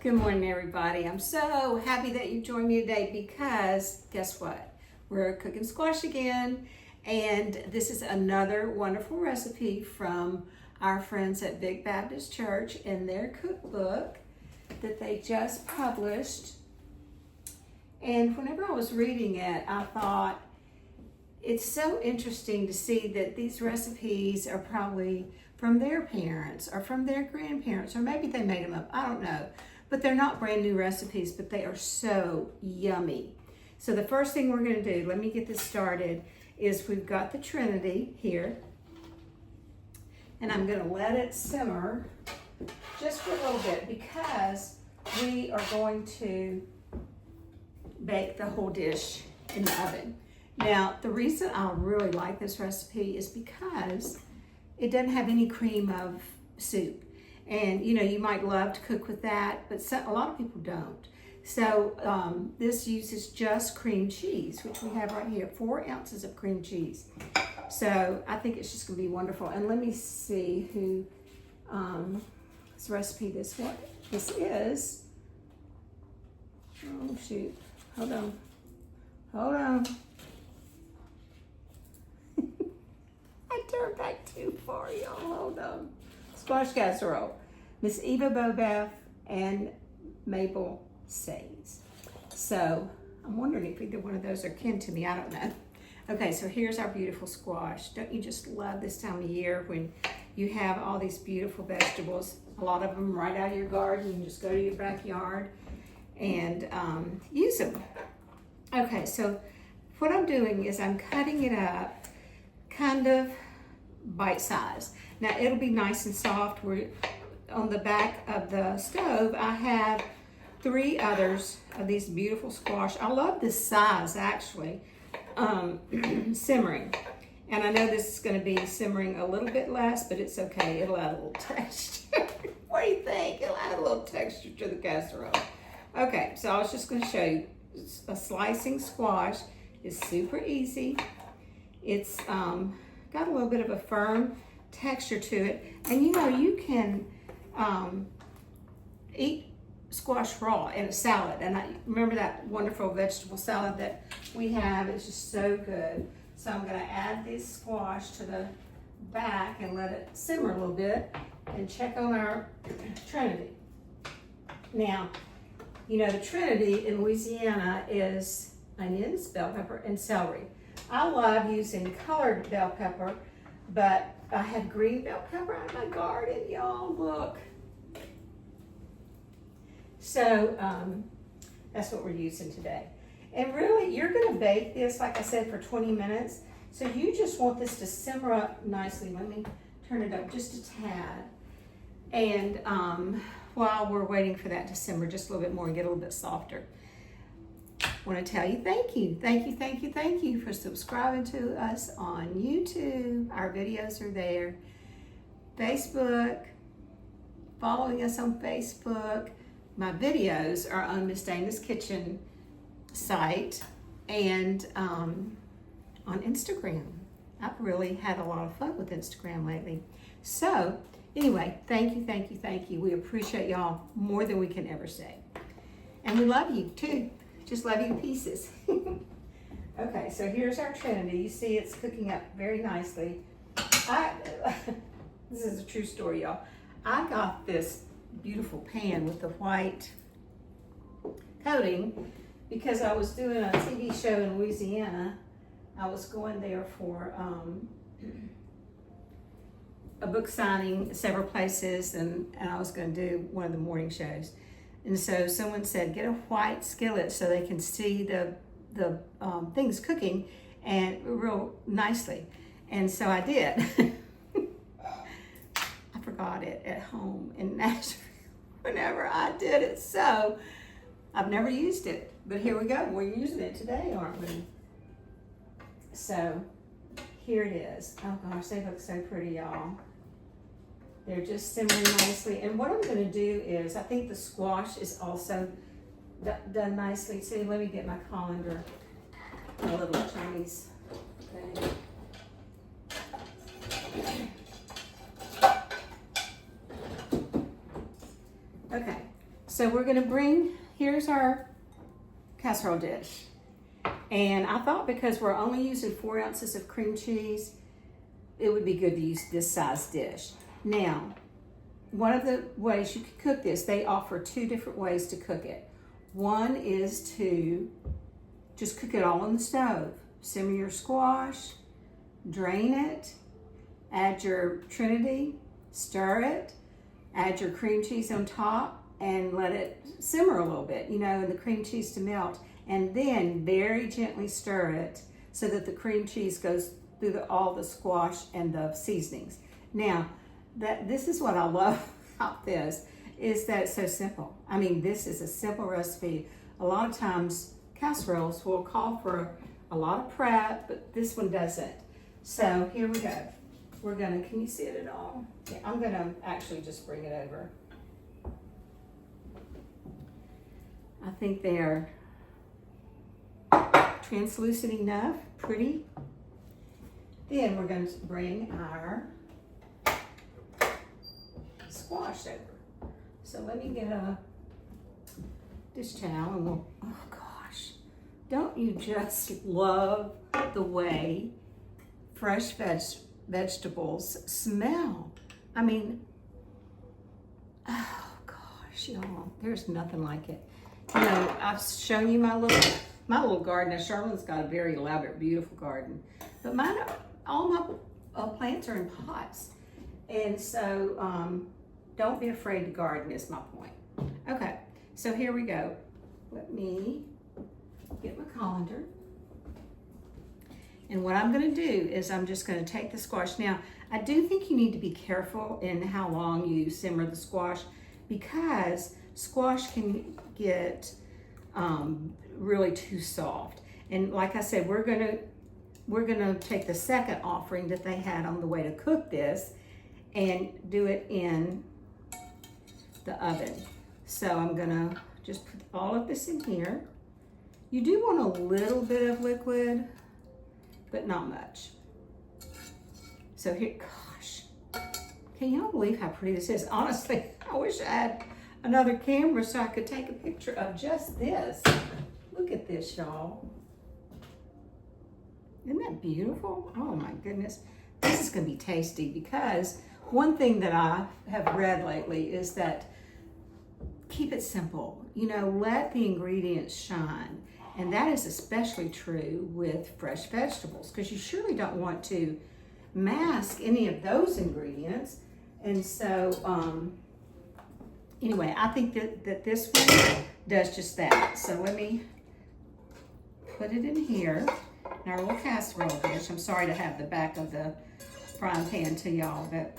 Good morning, everybody. I'm so happy that you joined me today because guess what? We're cooking squash again, and this is another wonderful recipe from our friends at Big Baptist Church in their cookbook that they just published. And whenever I was reading it, I thought it's so interesting to see that these recipes are probably from their parents or from their grandparents, or maybe they made them up, I don't know. But they're not brand new recipes, but they are so yummy. So the first thing we're gonna do, let me get this started, is we've got the Trinity here. And I'm gonna let it simmer just for a little bit because we are going to bake the whole dish in the oven. Now, the reason I really like this recipe is because it doesn't have any cream of soup. And you know, you might love to cook with that, but a lot of people don't. So this uses just cream cheese, which we have right here, 4 ounces of cream cheese. So I think it's just gonna be wonderful. And let me see who this recipe this is. Oh shoot, hold on. I turned back too far, y'all, hold on. Squash casserole, Miss Eva Bobeth and Mabel Says. So I'm wondering if either one of those are kin to me, I don't know. Okay, so here's our beautiful squash. Don't you just love this time of year when you have all these beautiful vegetables, a lot of them right out of your garden. You can just go to your backyard and use them. Okay, so what I'm doing is I'm cutting it up kind of bite size. Now it'll be nice and soft. We're on the back of the stove. I have 3 others of these beautiful squash. I love this size actually, simmering. And I know this is gonna be simmering a little bit less, but it's okay. It'll add a little texture. What do you think? It'll add a little texture to the casserole. Okay, so I was just gonna show you a slicing squash is super easy. It's got a little bit of a firm texture to it, and you know, you can eat squash raw in a salad. And I remember that wonderful vegetable salad that we have. It's just so good. So I'm going to add this squash to the back and let it simmer a little bit and check on our Trinity. Now, you know, the Trinity in Louisiana is onions, bell pepper, and celery. I love using colored bell pepper, but I had green bell pepper out of my garden, y'all, look. So that's what we're using today. And really, you're gonna bake this, like I said, for 20 minutes. So you just want this to simmer up nicely. Let me turn it up just a tad. And while we're waiting for that to simmer just a little bit more and get a little bit softer, I want to tell you thank you for subscribing to us on YouTube. Our videos are there. Facebook, following us on Facebook. My videos are on Miss Dana's Kitchen site and on Instagram. I've really had a lot of fun with Instagram lately. So anyway, thank you. We appreciate y'all more than we can ever say. And we love you too. Just love you to pieces. Okay, so here's our Trinity. You see it's cooking up very nicely. This is a true story, y'all. I got this beautiful pan with the white coating because I was doing a TV show in Louisiana. I was going there for a book signing several places, and I was going to do one of the morning shows. And so someone said, get a white skillet so they can see the things cooking and real nicely. And so I did. I forgot it at home in Nashville whenever I did it. So I've never used it, but here we go. We're using it today, aren't we? So here it is. Oh gosh, they look so pretty, y'all. They're just simmering nicely. And what I'm gonna do is, I think the squash is also done nicely too. Let me get my colander, a little Chinese thing. Okay, So we're gonna here's our casserole dish. And I thought because we're only using 4 ounces of cream cheese, it would be good to use this size dish. Now, one of the ways you can cook this, they offer 2 different ways to cook it. One is to just cook it all on the stove. Simmer your squash, drain it, add your Trinity, stir it, add your cream cheese on top, and let it simmer a little bit, and the cream cheese to melt. And then very gently stir it so that the cream cheese goes through all the squash and the seasonings. Now, this is what I love about this, is that it's so simple. I mean, this is a simple recipe. A lot of times casseroles will call for a lot of prep, but this one doesn't. So here we go. Can you see it at all? Yeah, I'm gonna actually just bring it over. I think they are translucent enough, pretty. Then we're going to bring our squash over. So let me get a dish towel and we'll, oh gosh, don't you just love the way fresh vegetables smell? I mean, oh gosh, y'all, there's nothing like it. I've shown you my little garden. Now, Charlotte's got a very elaborate, beautiful garden, but all my plants are in pots, and so don't be afraid to garden is my point. Okay, so here we go. Let me get my colander, and what I'm going to do is I'm just going to take the squash. Now, I do think you need to be careful in how long you simmer the squash, because squash can get really too soft. And like I said, we're gonna take the second offering that they had on the way to cook this and do it in the oven. So I'm gonna just put all of this in here. You do want a little bit of liquid, but not much. So here, gosh, can y'all believe how pretty this is? Honestly, I wish I had another camera so I could take a picture of just this. Look at this, y'all. Isn't that beautiful? Oh my goodness. This is gonna be tasty, because one thing that I have read lately is that keep it simple. Let the ingredients shine. And that is especially true with fresh vegetables, because you surely don't want to mask any of those ingredients. And so, anyway, I think that this one does just that. So let me put it in here in our little casserole dish. I'm sorry to have the back of the frying pan to y'all, but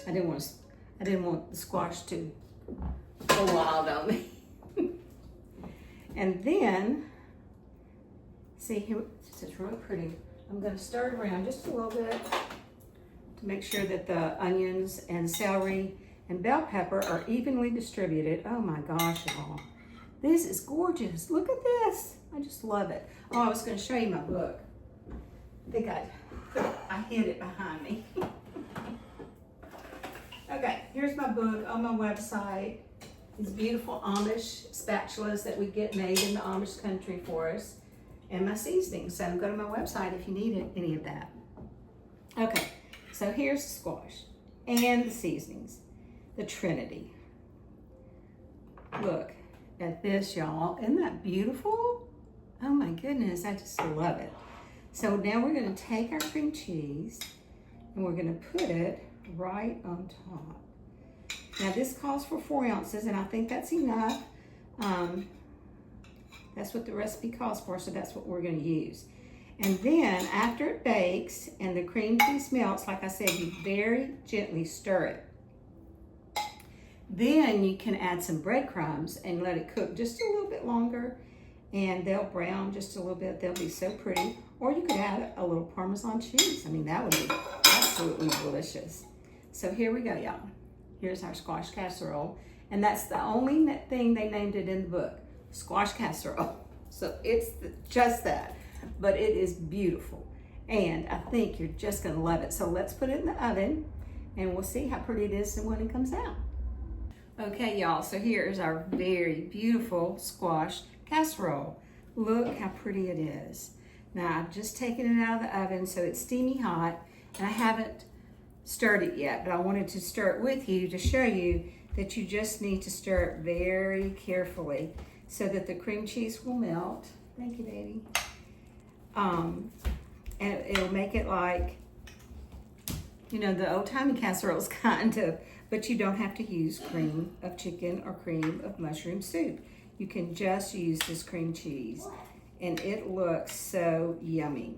I didn't want the squash to go wild on me. And then, see here, this is really pretty. I'm going to stir it around just a little bit to make sure that the onions and celery and bell pepper are evenly distributed. Oh my gosh, y'all. This is gorgeous. Look at this. I just love it. Oh, I was going to show you my book. I think I hid it behind me. Okay, here's my book on my website. These beautiful Amish spatulas that we get made in the Amish country for us, and my seasoning. So go to my website if you need any of that. Okay, so here's the squash and the seasonings. The Trinity. Look at this, y'all. Isn't that beautiful? Oh my goodness, I just love it. So now we're going to take our cream cheese and we're going to put it right on top. Now this calls for 4 ounces, and I think that's enough. That's what the recipe calls for, so that's what we're going to use. And then after it bakes and the cream cheese melts, like I said, you very gently stir it. Then you can add some breadcrumbs and let it cook just a little bit longer, and they'll brown just a little bit. They'll be so pretty. Or you could add a little Parmesan cheese. I mean, that would be absolutely delicious. So here we go, y'all. Here's our squash casserole. And that's the only thing they named it in the book, squash casserole. So it's just that, but it is beautiful. And I think you're just gonna love it. So let's put it in the oven and we'll see how pretty it is when it comes out. Okay, y'all, so here's our very beautiful squash casserole. Look how pretty it is. Now, I've just taken it out of the oven, so it's steamy hot, and I haven't stirred it yet, but I wanted to stir it with you to show you that you just need to stir it very carefully so that the cream cheese will melt. Thank you, baby. And it'll make it like, you know, the old-timey casseroles kind of, but you don't have to use cream of chicken or cream of mushroom soup. You can just use this cream cheese, and it looks so yummy.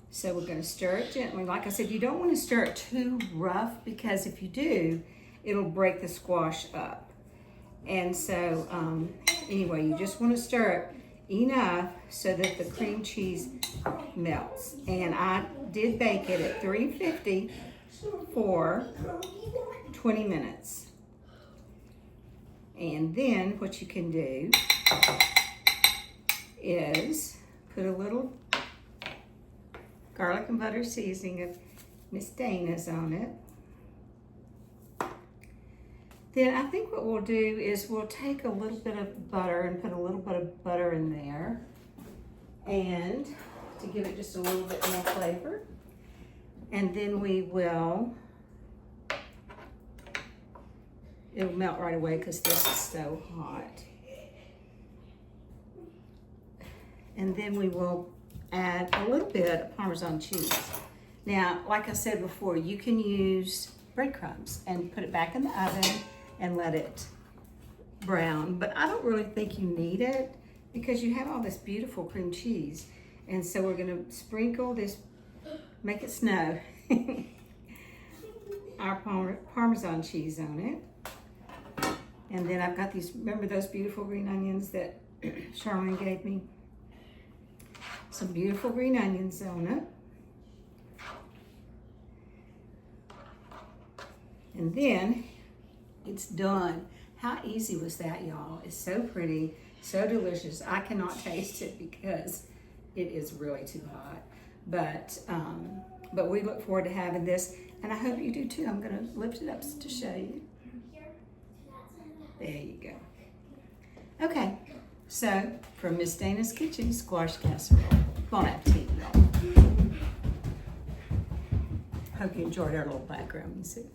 So we're gonna stir it gently. Like I said, you don't wanna stir it too rough because if you do, it'll break the squash up. And so, anyway, you just wanna stir it enough so that the cream cheese melts. And I did bake it at 350 for 20 minutes. And then what you can do is put a little garlic and butter seasoning of Miss Dana's on it. Then I think what we'll do is we'll take a little bit of butter and put a little bit of butter in there, and to give it just a little bit more flavor. And then we will, it'll melt right away because this is so hot. And then we will add a little bit of Parmesan cheese. Now, like I said before, you can use breadcrumbs and put it back in the oven and let it brown, but I don't really think you need it because you have all this beautiful cream cheese. And so we're gonna sprinkle this, make it snow, our Parmesan cheese on it. And then I've got these, remember those beautiful green onions that Charlene gave me? Some beautiful green onions on it. And then it's done. How easy was that, y'all? It's so pretty, so delicious. I cannot taste it because it is really too hot. But we look forward to having this, and I hope you do too. I'm gonna lift it up to show you. There you go. Okay, so from Miss Dana's Kitchen, squash casserole. Bon appetit, y'all. Hope you enjoyed our little background music.